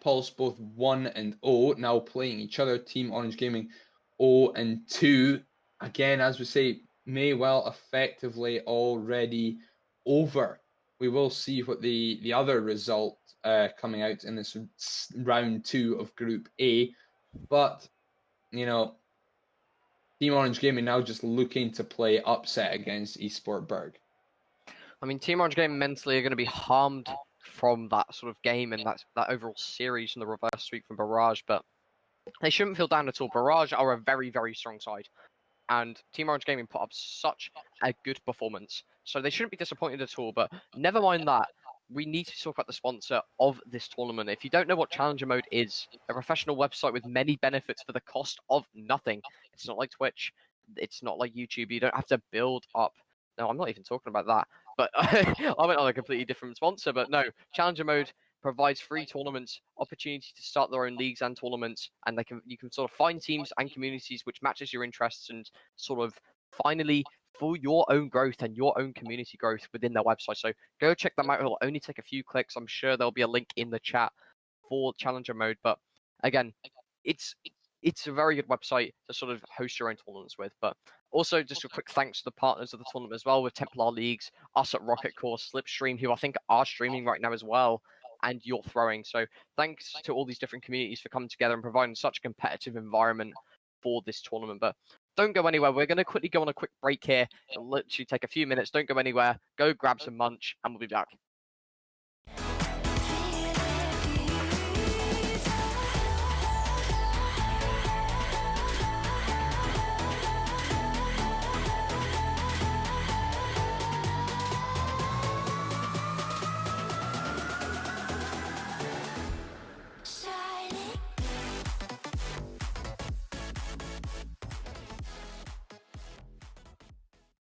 Pulse both 1-0, now playing each other. Team Orange Gaming 0-2. Again, as we say, may well effectively already over. We will see what the other result coming out in this round 2 of Group A. But, you know, Team Orange Gaming now just looking to play upset against Esport Berg. I mean, Team Orange Gaming mentally are going to be harmed from that sort of game and that overall series and the reverse sweep from Barrage, but they shouldn't feel down at all. Barrage are a very, very strong side, and Team Orange Gaming put up such a good performance, so they shouldn't be disappointed at all. But never mind that, we need to talk about the sponsor of this tournament. If you don't know what Challenger Mode is, a professional website with many benefits for the cost of nothing. It's not like Twitch, it's not like YouTube. You don't have to build up. No, I'm not even talking about that. But I went on a completely different sponsor. But no, Challenger Mode provides free tournaments, opportunity to start their own leagues and tournaments, and you can sort of find teams and communities which matches your interests, and sort of finally for your own growth and your own community growth within their website. So go check them out. It'll only take a few clicks. I'm sure there'll be a link in the chat for Challenger Mode. But again, it's a very good website to sort of host your own tournaments with. But also just a quick thanks to the partners of the tournament as well, with Templar Leagues, us at Rocket Course, Slipstream, who I think are streaming right now as well, and You're Throwing. So thanks to all these different communities for coming together and providing such a competitive environment for this tournament. But don't go anywhere. We're going to quickly go on a quick break here. It'll literally take a few minutes. Don't go anywhere. Go grab some munch, and we'll be back.